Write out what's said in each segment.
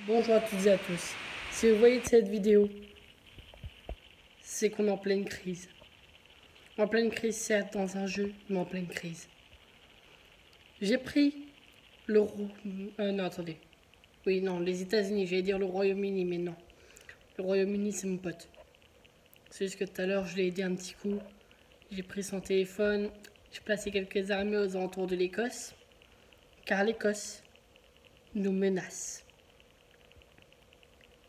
Bonjour à toutes et à tous. Si vous voyez cette vidéo, c'est qu'on est en pleine crise. En pleine crise, certes, dans un jeu, mais en pleine crise. J'ai pris le non, attendez. Oui, non, les États-Unis. J'allais dire le Royaume-Uni, mais non. Le Royaume-Uni, c'est mon pote. C'est juste que tout à l'heure, je l'ai aidé un petit coup. J'ai pris son téléphone. J'ai placé quelques armées aux alentours de l'Écosse. Car l'Écosse nous menace.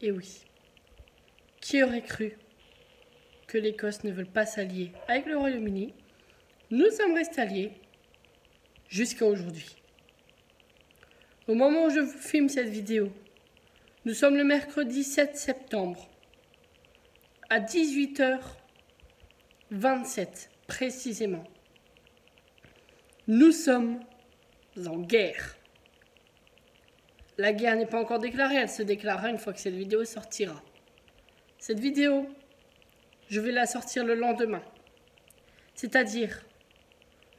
Et oui. Qui aurait cru que l'Écosse ne veut pas s'allier avec le Royaume-Uni? Nous sommes restés alliés jusqu'à aujourd'hui. Au moment où je vous filme cette vidéo, nous sommes le mercredi 7 septembre à 18h27 précisément. Nous sommes en guerre. La guerre n'est pas encore déclarée, elle se déclarera une fois que cette vidéo sortira. Cette vidéo, je vais la sortir le lendemain, c'est-à-dire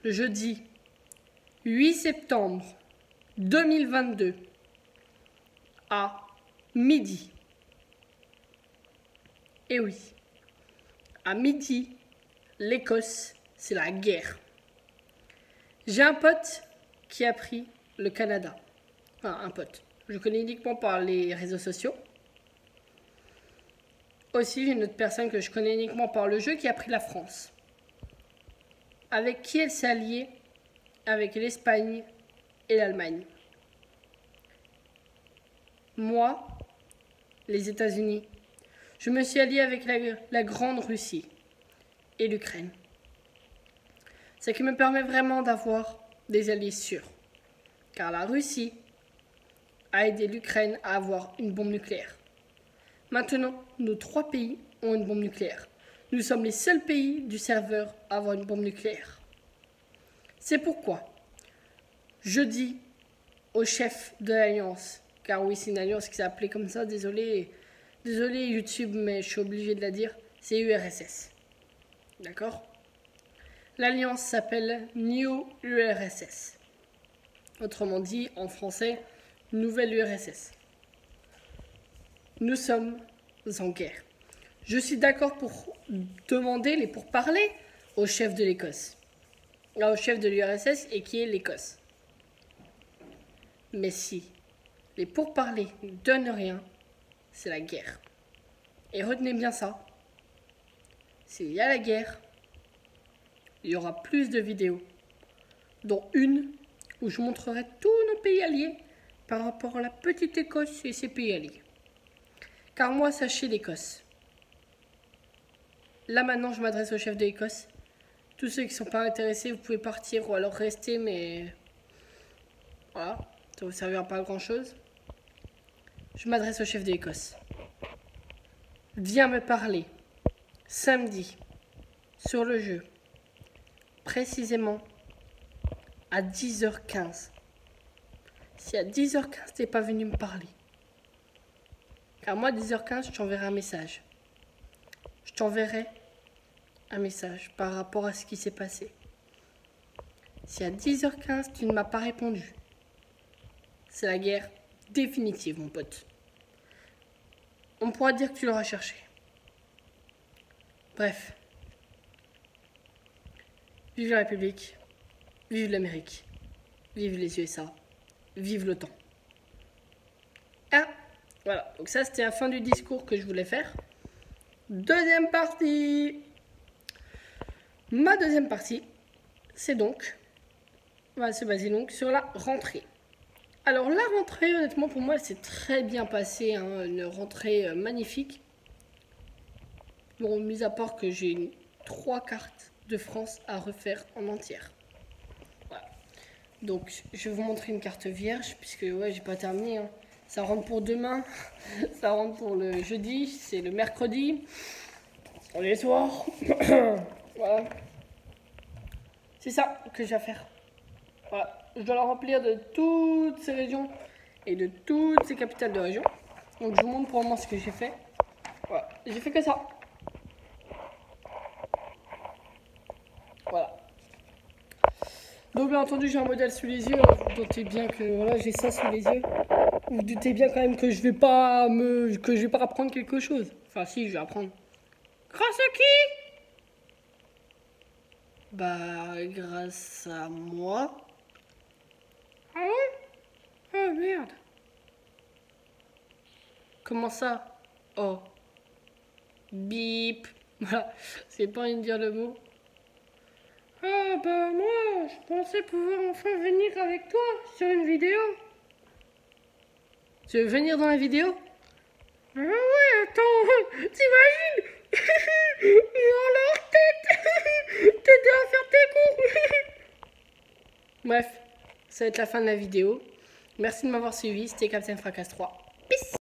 le jeudi 8 septembre 2022 à midi. Et oui, à midi, l'Écosse, c'est la guerre. J'ai un pote qui a pris le Canada. Enfin, un pote. Je connais uniquement par les réseaux sociaux. Aussi, j'ai une autre personne que je connais uniquement par le jeu qui a pris la France. Avec qui elle s'est alliée? Avec l'Espagne et l'Allemagne. Moi, les États-Unis, je me suis allié avec la grande Russie et l'Ukraine. Ce qui me permet vraiment d'avoir des alliés sûrs. Car la Russie a aidé l'Ukraine à avoir une bombe nucléaire. Maintenant, nos 3 pays ont une bombe nucléaire. Nous sommes les seuls pays du serveur à avoir une bombe nucléaire. C'est pourquoi je dis au chef de l'Alliance, car oui, c'est une alliance qui s'est appelée comme ça, désolé YouTube, mais je suis obligé de la dire, c'est URSS. D'accord? L'alliance s'appelle New URSS. Autrement dit, en français, Nouvelle URSS. Nous sommes en guerre. Je suis d'accord pour demander les pourparlers au chef de l'Écosse. Au chef de l'URSS et qui est l'Écosse. Mais si les pourparlers ne donnent rien, c'est la guerre. Et retenez bien ça. S'il y a la guerre, il y aura plus de vidéos, dont une où je montrerai tous nos pays alliés par rapport à la petite Écosse et ses pays alliés. Car moi, sachez l'Écosse. Là maintenant, je m'adresse au chef de l'Écosse. Tous ceux qui ne sont pas intéressés, vous pouvez partir ou alors rester, mais voilà, ça ne vous servira pas à grand chose. Je m'adresse au chef de l'Écosse. Viens me parler samedi sur le jeu, précisément à 10h15. Si à 10h15 t'es pas venu me parler, car moi à 10h15 je t'enverrai un message. Je t'enverrai un message par rapport à ce qui s'est passé. Si à 10h15 tu ne m'as pas répondu, c'est la guerre définitive, mon pote. On pourra dire que tu l'auras cherché. Bref. Vive la République, vive l'Amérique, vive les USA, vive l'OTAN. Ah, voilà. Donc ça, c'était la fin du discours que je voulais faire. Deuxième partie. Ma deuxième partie, c'est donc, on va se baser donc sur la rentrée. Alors la rentrée, honnêtement, pour moi, c'est très bien passé, hein, une rentrée magnifique. Bon, mis à part que j'ai 3 cartes de France à refaire en entière. Voilà. Donc, je vais vous montrer une carte vierge, puisque ouais, j'ai pas terminé. Hein. Ça rentre pour demain, ça rentre pour le jeudi, c'est le mercredi. On est soir. Voilà. C'est ça que j'ai à faire. Voilà. Je dois la remplir de toutes ces régions et de toutes ces capitales de région. Donc je vous montre pour le moment ce que j'ai fait. Voilà. J'ai fait que ça. Voilà. Donc bien entendu j'ai un modèle sous les yeux, vous vous doutez bien que voilà j'ai ça sous les yeux. Vous vous doutez bien quand même que je vais pas apprendre quelque chose. Enfin si, je vais apprendre. Grâce à qui? Bah grâce à moi. Ah ouais? Oh merde. Comment ça? Oh. Bip. Voilà, c'est pas envie de dire le mot. Ah bah moi, je pensais pouvoir enfin venir avec toi sur une vidéo. Tu veux venir dans la vidéo? Ah ouais, attends, t'imagines? Dans leur tête, t'aider à faire tes cours. Bref, ça va être la fin de la vidéo. Merci de m'avoir suivi, c'était Captain Fracasse 3.